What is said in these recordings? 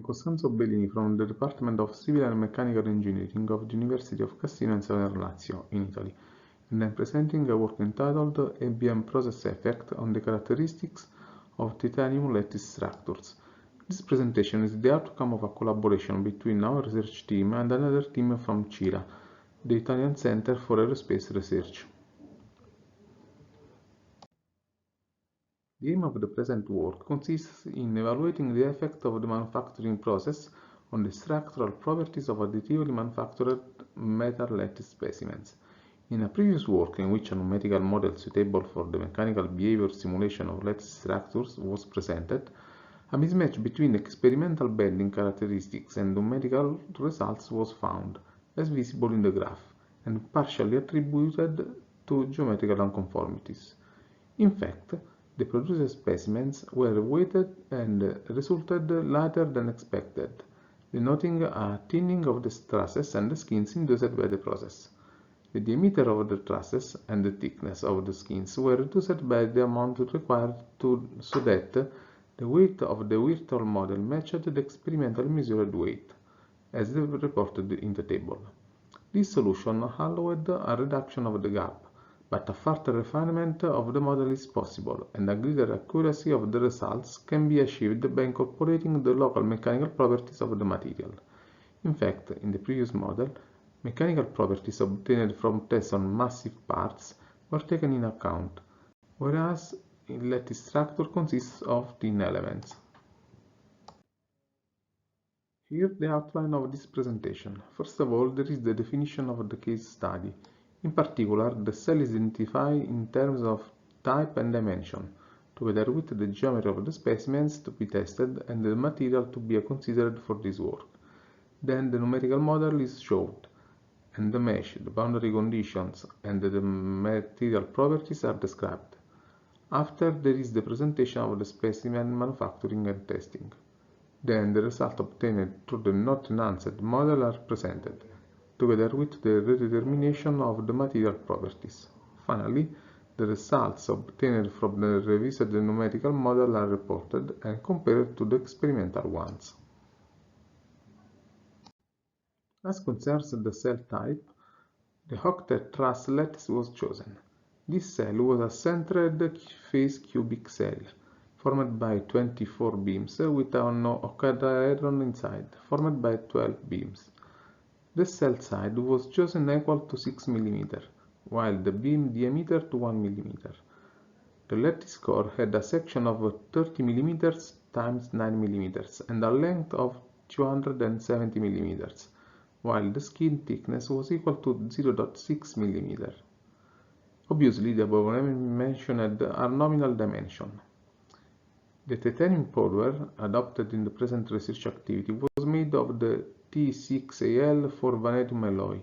Costanzo Bellini from the Department of Civil and Mechanical Engineering of the University of Cassino in Southern Lazio, in Italy, and I'm presenting a work entitled EBM Process Effect on the Characteristics of Titanium Lattice Structures. This presentation is the outcome of a collaboration between our research team and another team from CIRA, the Italian Center for Aerospace Research. The aim of the present work consists in evaluating the effect of the manufacturing process on the structural properties of additively manufactured metal lattice specimens. In a previous work in which a numerical model suitable for the mechanical behavior simulation of lattice structures was presented, a mismatch between experimental bending characteristics and numerical results was found, as visible in the graph, and partially attributed to geometrical nonconformities. In fact, the produced specimens were weighted and resulted lighter than expected, denoting a thinning of the trusses and the skins induced by the process. The diameter of the trusses and the thickness of the skins were reduced by the amount required so that the weight of the virtual model matched the experimentally measured weight, as reported in the table. This solution allowed a reduction of the gap, but a further refinement of the model is possible, and a greater accuracy of the results can be achieved by incorporating the local mechanical properties of the material. In fact, in the previous model, mechanical properties obtained from tests on massive parts were taken in account, whereas the lattice structure consists of thin elements. Here the outline of this presentation. First of all, there is the definition of the case study. In particular, the cell is identified in terms of type and dimension, together with the geometry of the specimens to be tested and the material to be considered for this work. Then the numerical model is shown, and the mesh, the boundary conditions, and the material properties are described. After, there is the presentation of the specimen manufacturing and testing. Then the results obtained through the not enhanced model are presented, together with the redetermination of the material properties. Finally, the results obtained from the revised numerical model are reported and compared to the experimental ones. As concerns the cell type, the octet truss lattice was chosen. This cell was a centered phase cubic cell, formed by 24 beams with an octahedron inside, formed by 12 beams. The cell side was chosen equal to 6 mm, while the beam diameter to 1 mm. The lattice core had a section of 30 mm times 9 mm and a length of 270 mm, while the skin thickness was equal to 0.6 mm. Obviously, the above mentioned are nominal dimensions. The titanium powder adopted in the present research activity was made of the T6Al for vanadium alloy,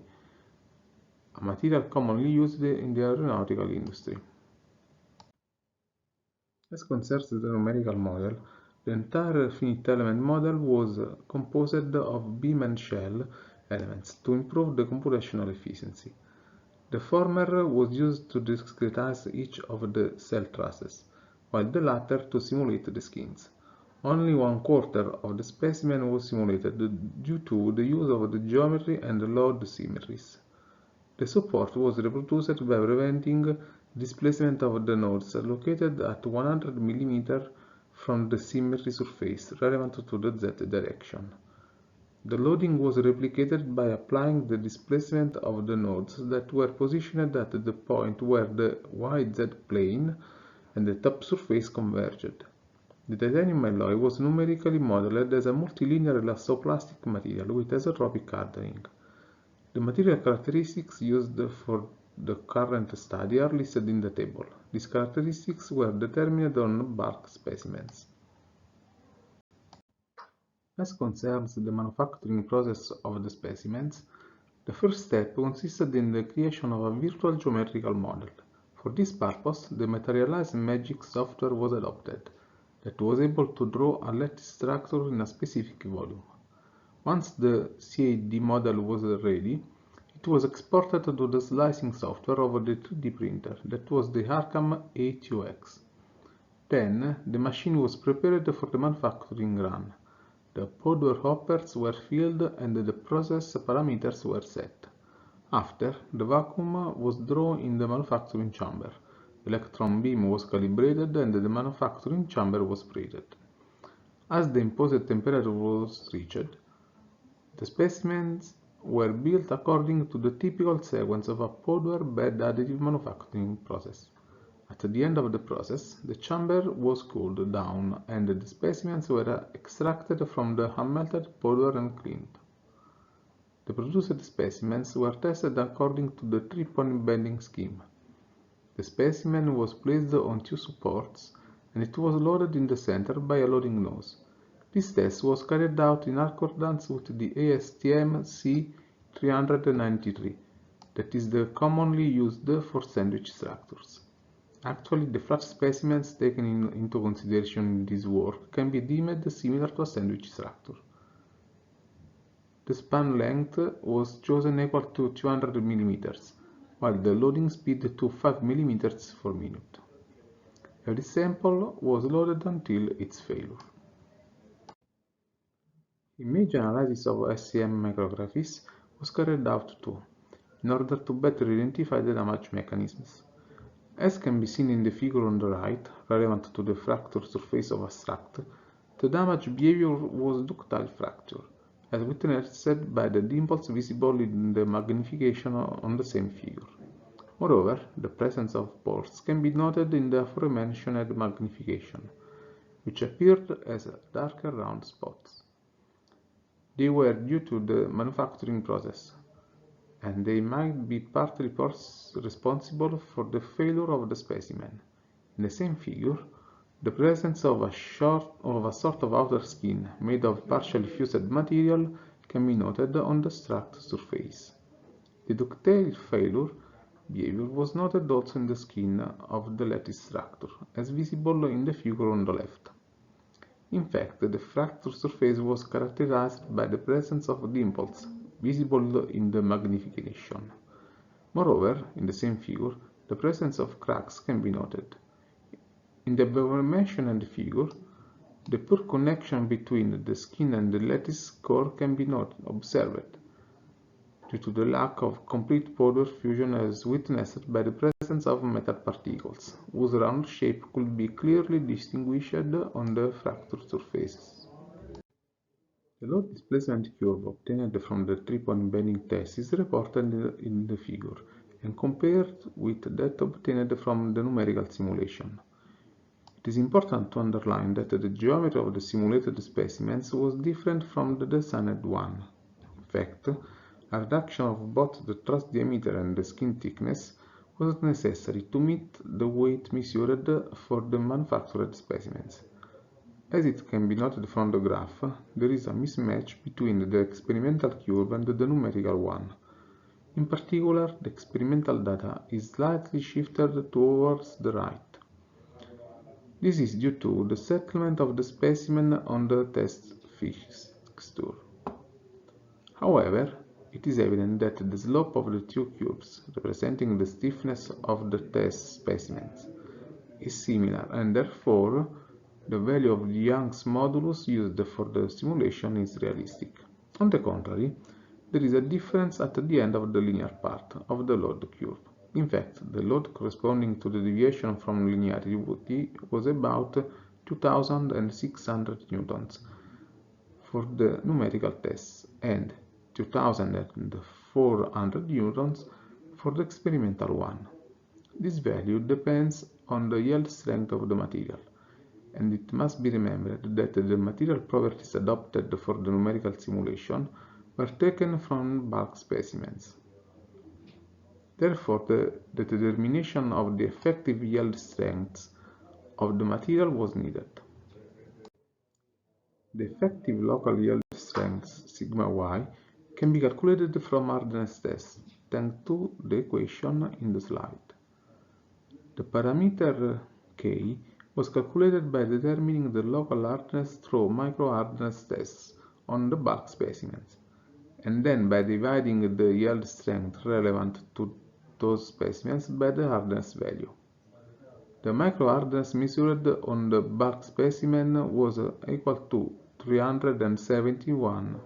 a material commonly used in the aeronautical industry. As concerns the numerical model, the entire finite element model was composed of beam and shell elements to improve the computational efficiency. The former was used to discretize each of the cell trusses, while the latter to simulate the skins. Only 1/4 of the specimen was simulated due to the use of the geometry and load symmetries. The support was reproduced by preventing displacement of the nodes located at 100 mm from the symmetry surface relevant to the z direction. The loading was replicated by applying the displacement of the nodes that were positioned at the point where the YZ plane and the top surface converged. The titanium alloy was numerically modeled as a multilinear elastoplastic material with isotropic hardening. The material characteristics used for the current study are listed in the table. These characteristics were determined on bulk specimens. As concerns the manufacturing process of the specimens, the first step consisted in the creation of a virtual geometrical model. For this purpose, the materialized magic software was adopted, that was able to draw a lattice structure in a specific volume. Once the CAD model was ready, it was exported to the slicing software of the 3D printer, that was the Arcam 8UX. Then, the machine was prepared for the manufacturing run. The powder hoppers were filled and the process parameters were set. After, the vacuum was drawn in the manufacturing chamber. The electron beam was calibrated and the manufacturing chamber was preheated. As the imposed temperature was reached, the specimens were built according to the typical sequence of a powder bed additive manufacturing process. At the end of the process, the chamber was cooled down and the specimens were extracted from the unmelted powder and cleaned. The produced specimens were tested according to the 3-point bending scheme. The specimen was placed on 2 supports and it was loaded in the center by a loading nose. This test was carried out in accordance with the ASTM C393, that is the commonly used for sandwich structures. Actually, the flat specimens taken into consideration in this work can be deemed similar to a sandwich structure. The span length was chosen equal to 200 mm, while the loading speed to 5 mm per minute. Every sample was loaded until its failure. Image analysis of SEM micrographies was carried out too, in order to better identify the damage mechanisms. As can be seen in the figure on the right, relevant to the fracture surface of a struct, the damage behavior was ductile fracture, as witnessed by the dimples visible in the magnification on the same figure. Moreover, the presence of pores can be noted in the aforementioned magnification, which appeared as darker round spots. They were due to the manufacturing process, and they might be partly responsible for the failure of the specimen. In the same figure, the presence of a sort of outer skin made of partially fused material can be noted on the struct surface. The ductile failure behavior was noted also in the skin of the lattice structure, as visible in the figure on the left. In fact, the fracture surface was characterized by the presence of dimples, visible in the magnification. Moreover, in the same figure, the presence of cracks can be noted. In the above-mentioned figure, the poor connection between the skin and the lattice core can be observed, due to the lack of complete powder fusion as witnessed by the presence of metal particles, whose round shape could be clearly distinguished on the fracture surfaces. The load displacement curve obtained from the 3-point bending test is reported in the figure and compared with that obtained from the numerical simulation. It is important to underline that the geometry of the simulated specimens was different from the designed one. In fact, a reduction of both the truss diameter and the skin thickness was necessary to meet the weight measured for the manufactured specimens. As it can be noted from the graph, there is a mismatch between the experimental curve and the numerical one. In particular, the experimental data is slightly shifted towards the right. This is due to the settlement of the specimen on the test fixture. However, it is evident that the slope of the two curves, representing the stiffness of the test specimens, is similar, and therefore the value of the Young's modulus used for the simulation is realistic. On the contrary, there is a difference at the end of the linear part of the load curve. In fact, the load corresponding to the deviation from linearity was about 2,600 newtons for the numerical tests and 2,400 newtons for the experimental one. This value depends on the yield strength of the material, and it must be remembered that the material properties adopted for the numerical simulation were taken from bulk specimens. Therefore, the determination of the effective yield strength of the material was needed. The effective local yield strength, sigma y, can be calculated from hardness tests, thanks to the equation in the slide. The parameter K was calculated by determining the local hardness through micro-hardness tests on the bulk specimens, and then by dividing the yield strength relevant to those specimens by the hardness value. The micro-hardness measured on the bulk specimen was equal to 371.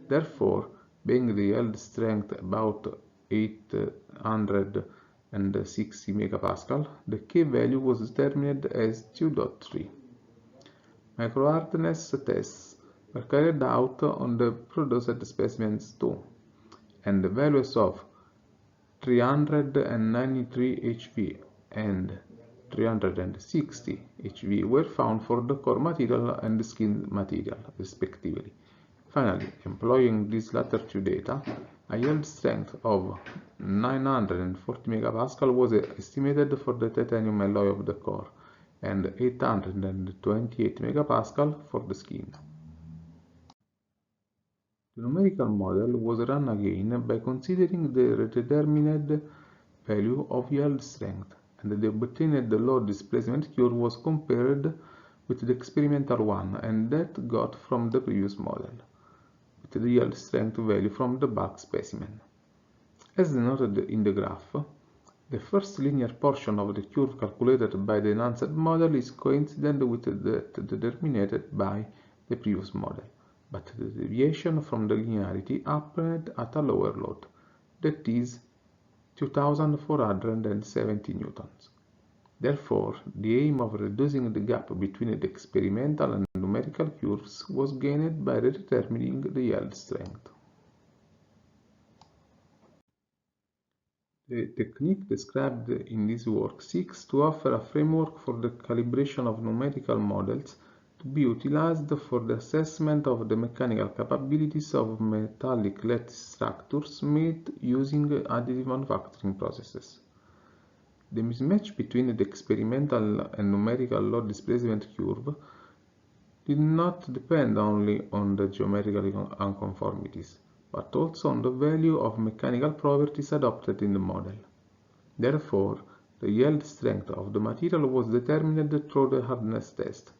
Therefore, being the yield strength about 860 megapascal, the K value was determined as 2.3. Micro-hardness tests were carried out on the produced specimens too, and the values of 393 HV and 360 HV were found for the core material and the skin material, respectively. Finally, employing these latter two data, a yield strength of 940 megapascal was estimated for the titanium alloy of the core and 828 megapascal for the skin. The numerical model was run again by considering the determined value of yield strength, and the obtained load displacement curve was compared with the experimental one and that got from the previous model, with the yield strength value from the bulk specimen. As noted in the graph, the first linear portion of the curve calculated by the enhanced model is coincident with that determined by the previous model, but the deviation from the linearity happened at a lower load, that is 2470 newtons. Therefore, the aim of reducing the gap between the experimental and numerical curves was gained by determining the yield strength. The technique described in this work seeks to offer a framework for the calibration of numerical models to be utilized for the assessment of the mechanical capabilities of metallic lattice structures made using additive manufacturing processes. The mismatch between the experimental and numerical load displacement curve did not depend only on the geometrical unconformities, but also on the value of mechanical properties adopted in the model. Therefore, the yield strength of the material was determined through the hardness test,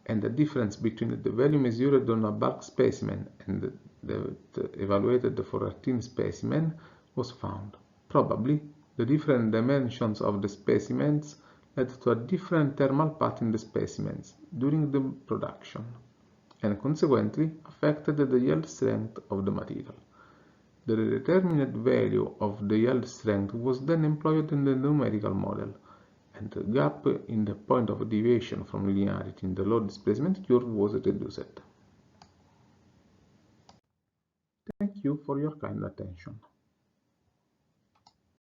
and the difference between the value measured on a bulk specimen and that evaluated for a thin specimen was found. Probably, the different dimensions of the specimens led to a different thermal path in the specimens during the production, and consequently affected the yield strength of the material. The determined value of the yield strength was then employed in the numerical model, and the gap in the point of deviation from linearity in the load displacement curve was reduced. Thank you for your kind attention.